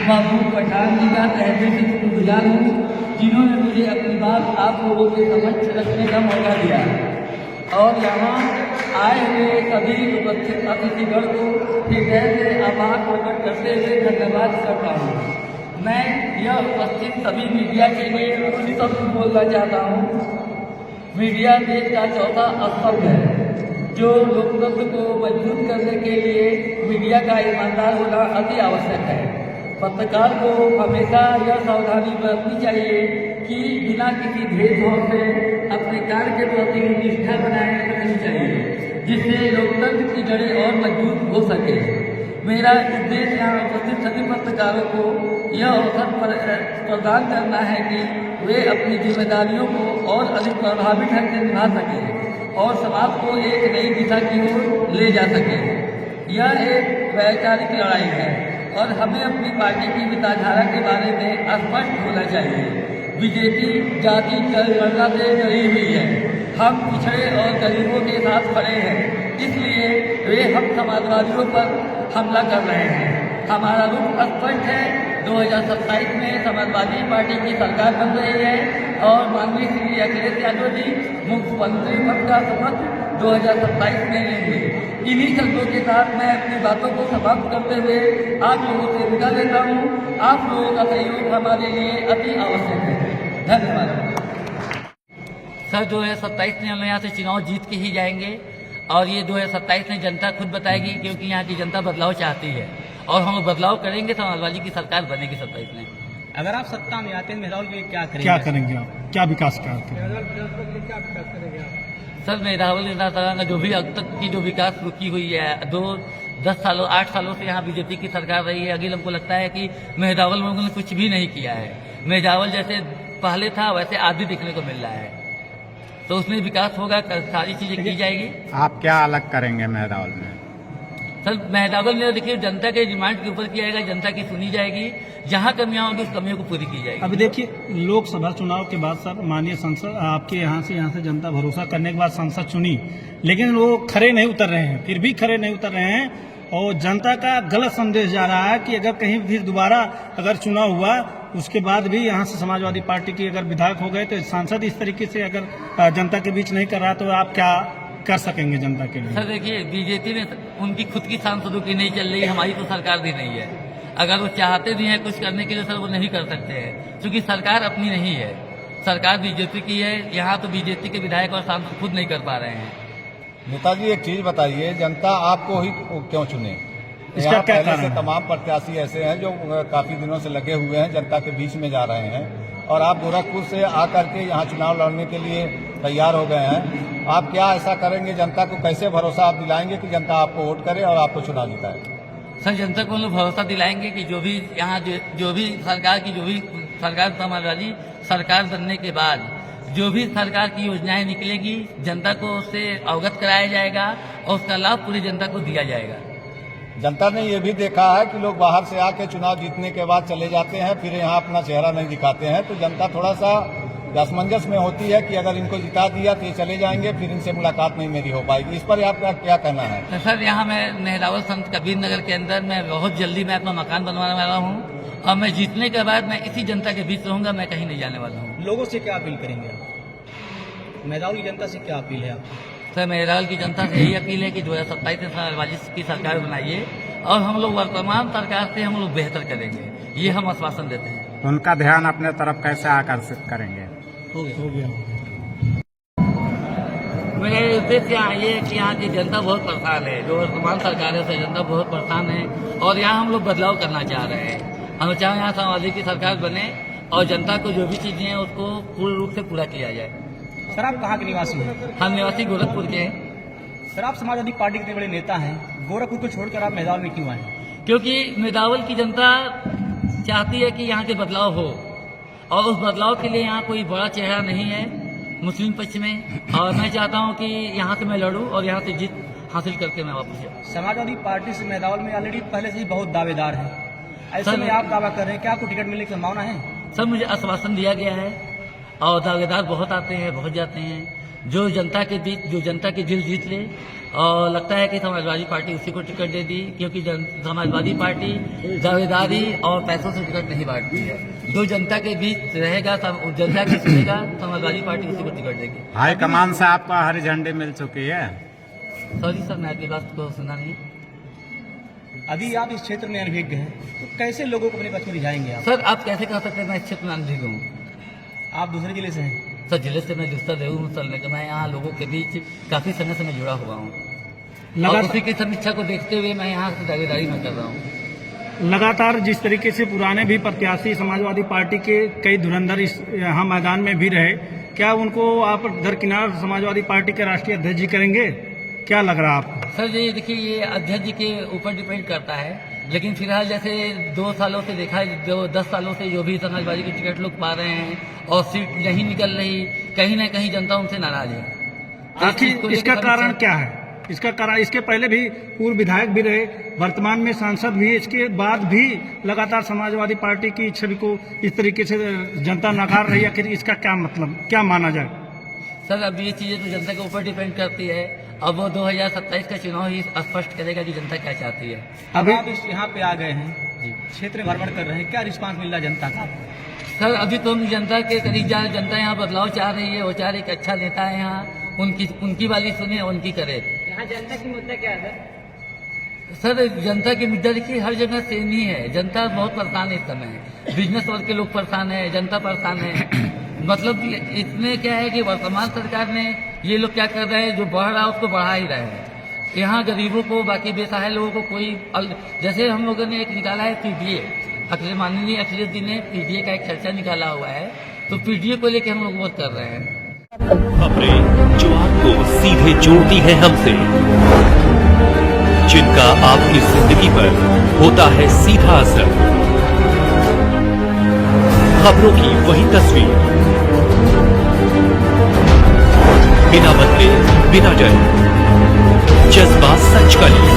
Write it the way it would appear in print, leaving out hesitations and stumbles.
महबूब पठान जी का तहे दिल से शुक्रगुजार हूँ, जिन्होंने मुझे अपनी बात आप लोगों के समक्ष रखने का मौका दिया और यहाँ आए हुए सभी उपस्थित अतिथिगण को हृदय से आभार प्रकट करते हुए धन्यवाद करता हूँ। मैं यह उपस्थित सभी मीडिया के लिए कुछ शब्द बोलना चाहता हूँ। मीडिया देश का चौथा स्तंभ है, जो लोकतंत्र को मजबूत करने के लिए मीडिया का ईमानदार होना अति आवश्यक है। पत्रकार को हमेशा यह सावधानी बरतनी चाहिए कि बिना किसी भेदभाव से अपने कार्य के प्रति निष्ठा बनाए रखनी चाहिए, जिससे लोकतंत्र की जड़ें और मजबूत हो सके। मेरा उद्देश्य यहाँ उपस्थित सभी पत्रकारों को यह अवसर प्रदान करना है कि वे अपनी जिम्मेदारियों को और अधिक प्रभावी ढंग से निभा सकें और समाज को एक नई दिशा की ओर ले जा सके। यह एक वैचारिक लड़ाई है और हमें अपनी पार्टी की विचारधारा के बारे में स्पष्ट होना चाहिए। बीजेपी जाति जनगणना से जुड़ी हुई है। हम पिछड़े और गरीबों के साथ खड़े हैं, इसलिए वे हम समाजवादियों पर हमला कर रहे हैं। हमारा रुख स्पष्ट है। 2027 में समाजवादी पार्टी की सरकार बन रही है और माननीय श्री अखिलेश यादव जी मुख्यमंत्री पद का शपथ 2027 में लेंगे। इन्हीं शब्दों के साथ मैं अपनी बातों को समाप्त करते हुए आप लोगों से विदा लेता हूँ। आप लोगों का सहयोग हमारे लिए अति आवश्यक है। धन्यवाद। सर 2027 में हम यहाँ से चुनाव जीत के ही जाएंगे और ये 2027 में जनता खुद बताएगी, क्योंकि यहाँ की जनता बदलाव चाहती है और हम बदलाव करेंगे। समाजवादी की सरकार बनेगी 27 में। अगर आप सत्ता में आते हैं मेहरावल के लिए क्या करेंगे? क्या करेंगे आप? क्या विकास करते हैं? सर मेहरावल का जो भी अब तक की जो विकास रुकी हुई है, 10 सालों 8 सालों से यहाँ बीजेपी की सरकार रही है। अगले हमको लगता है कि मेहरावल में उन्होंने कुछ भी नहीं किया है। मेहरावल जैसे पहले था वैसे आदि दिखने को मिल रहा है, तो उसमें विकास होगा, सारी चीजें की जाएगी। आप क्या अलग करेंगे मेहरावल में? सर मेहरावल में देखिए जनता के डिमांड के ऊपर किया जाएगा, जनता की सुनी जाएगी, जहाँ कमियां होंगी उस कमियों को पूरी की जाएगी। अभी देखिए लोकसभा चुनाव के बाद सर माननीय संसद आपके यहाँ से जनता भरोसा करने के बाद संसद चुनी, लेकिन वो खरे नहीं उतर रहे हैं, फिर भी खरे नहीं उतर रहे हैं और जनता का गलत संदेश जा रहा है कि अगर कहीं फिर दोबारा अगर चुनाव हुआ उसके बाद भी यहाँ से समाजवादी पार्टी की अगर विधायक हो गए तो सांसद इस तरीके से अगर जनता के बीच नहीं कर रहा तो आप क्या कर सकेंगे जनता के लिए? सर देखिए बीजेपी में उनकी खुद की सांसदों की नहीं चल रही, हमारी तो सरकार भी नहीं है। अगर वो चाहते भी हैं कुछ करने के लिए सर वो नहीं कर सकते हैं, क्योंकि सरकार अपनी नहीं है, सरकार बीजेपी की है। यहाँ तो बीजेपी के विधायक और सांसद खुद नहीं कर पा रहे हैं। नेताजी एक चीज बताइए, जनता आपको ही क्यों चुने? इसका क्या पहले कारण से है? तमाम प्रत्याशी ऐसे हैं जो काफी दिनों से लगे हुए हैं, जनता के बीच में जा रहे हैं और आप गोरखपुर से आकर के यहाँ चुनाव लड़ने के लिए तैयार हो गए हैं। आप क्या ऐसा करेंगे? जनता को कैसे भरोसा आप दिलाएंगे कि जनता आपको वोट करे और आपको चुनाव जिताए? सर जनता को हम लोग भरोसा दिलाएंगे कि जो भी यहाँ जो भी सरकार समाजवादी सरकार बनने के बाद जो भी सरकार की योजनाएं निकलेगी जनता को उससे अवगत कराया जाएगा और उसका लाभ पूरी जनता को दिया जाएगा। जनता ने ये भी देखा है कि लोग बाहर से आके चुनाव जीतने के बाद चले जाते हैं, फिर यहाँ अपना चेहरा नहीं दिखाते हैं, तो जनता थोड़ा सा असमंजस में होती है कि अगर इनको जिता दिया तो ये चले जाएंगे, फिर इनसे मुलाकात नहीं मेरी हो पाएगी। इस पर आपका क्या कहना है? तो सर यहाँ मैं मेहरावल संत कबीर नगर के अंदर मैं बहुत जल्दी मैं अपना मकान बनवाने वाला हूँ और मैं जीतने के बाद मैं इसी जनता के बीच रहूंगा, मैं कहीं नहीं जाने वाला हूँ। लोगों से क्या अपील करेंगे आप? मेहरावल की जनता से क्या अपील है आप? सर मेहरावल की जनता से यही अपील है कि 2027 में समाजवादी की सरकार बनाइए और हम लोग वर्तमान सरकार से हम लोग बेहतर करेंगे, ये हम आश्वासन देते हैं। उनका ध्यान अपने तरफ कैसे आकर्षित करेंगे? हो गया। मेरे उद्देश्य यहाँ ये है कि यहाँ की जनता बहुत परेशान है, जो वर्तमान सरकार है उससे जनता बहुत परेशान है और यहाँ हम लोग बदलाव करना चाह रहे हैं। हम चाहें यहाँ समाजवादी की सरकार बने और जनता को जो भी चीजें हैं उसको पूर्ण रूप से पूरा किया जाए। सर आप कहाँ के निवासी हैं? हम निवासी गोरखपुर के हैं। सर आप समाजवादी पार्टी के इतने बड़े नेता हैं, गोरखपुर को छोड़कर आप मेदावल में क्यों आए? क्योंकि मेदावल की जनता चाहती है कि यहाँ के बदलाव हो, और उस बदलाव के लिए यहाँ कोई बड़ा चेहरा नहीं है मुस्लिम पक्ष में, और मैं चाहता हूँ कि यहाँ से मैं लड़ूँ और यहाँ से जीत हासिल करके मैं वापस जाऊँ। समाजवादी पार्टी से मेदावल में ऑलरेडी पहले से ही बहुत दावेदार हैं, ऐसे सर, में आप दावा कर रहे हैं, क्या आपको टिकट मिलने की संभावना है? सर मुझे आश्वासन दिया गया है और दावेदार बहुत आते हैं, बहुत जाते हैं। जो जनता के दिल जीत ले, और लगता है कि समाजवादी पार्टी उसी को टिकट दे दी, क्योंकि समाजवादी पार्टी दावेदारी और पैसों से टिकट नहीं बांटती है। जो जनता के बीच रहेगा, जनता की सुनेगा, समाजवादी पार्टी उसी को टिकट देगी। हाईकमान से आपको हरी झंडी मिल चुकी है? सॉरी सर, मैं आपकी बात को सुना नहीं। अभी आप इस क्षेत्र में अनभिज्ञ हैं, तो कैसे लोगों को अपने पक्ष में रिझाएंगे आप? सर आप कैसे कह सकते हैं मैं इस क्षेत्र में अनभिज्ञ हूँ? आप दूसरे जिले से हैं। सर जिले से मैं दूसरा रेहू हूँ सर, लेकिन मैं यहाँ लोगों के बीच काफी समय से मैं जुड़ा हुआ हूँ, और उसी की समीक्षा को देखते हुए मैं यहाँ से दावेदारी में कर रहा हूँ। लगातार जिस तरीके से पुराने भी प्रत्याशी समाजवादी पार्टी के कई धुरंधर इस यहाँ मैदान में भी रहे, क्या उनको आप दरकिनार समाजवादी पार्टी के राष्ट्रीय अध्यक्ष जी करेंगे? क्या लग रहा है आपको? सर ये देखिए, ये अध्यक्ष जी के ऊपर डिपेंड करता है, लेकिन फिलहाल जैसे 2 सालों से देखा है, जो 10 सालों से जो भी समाजवादी की टिकट लोग पा रहे हैं और सीट नहीं निकल रही, कहीं ना कहीं जनता उनसे नाराज है। आखिर इसका कारण क्या है? इसका कारण, इसके पहले भी पूर्व विधायक भी रहे, वर्तमान में सांसद भी, इसके बाद भी लगातार समाजवादी पार्टी की छवि को इस तरीके से जनता नकार रही है। आखिर इसका क्या मतलब, क्या माना जाए? सर अब ये चीजें तो जनता के ऊपर डिपेंड करती है। अब वो 2027 का चुनाव ही स्पष्ट करेगा कि जनता क्या चाहती है। अभी आप यहाँ पे आ गए हैं, क्षेत्र में भ्रमण कर रहे हैं, क्या रिस्पांस मिल रहा है जनता का? सर अभी तो हम जनता के करीब जा, जनता यहाँ बदलाव चाह रही है, वो चाह रही है कि अच्छा नेता है यहाँ, उनकी वाली सुने, उनकी करे। यहाँ जनता की मुद्दा क्या है सर? जनता की मुद्दा देखिए हर जगह सेम ही है। जनता बहुत परेशान है इस समय, बिजनेस वर्ग के लोग परेशान है, जनता परेशान है। मतलब इसमें क्या है कि वर्तमान सरकार ने ये लोग क्या कर रहे हैं, जो बढ़ रहा है उसको बढ़ा ही रहे हैं। यहाँ गरीबों को, बाकी बेसहाय लोगों को कोई जैसे हम लोगों ने एक निकाला है पीडीए, माननीय अखिलेश जी ने पीडीए का एक खर्चा निकाला हुआ है, तो पीडीए को लेकर हम लोग वोट कर रहे हैं। खबरें जो आपको सीधे जोड़ती है हमसे, जिनका आपकी जिंदगी पर होता है सीधा असर, खबरों की वही तस्वीर, बिना बदले बिना डरे, जज्बा सच का लिए।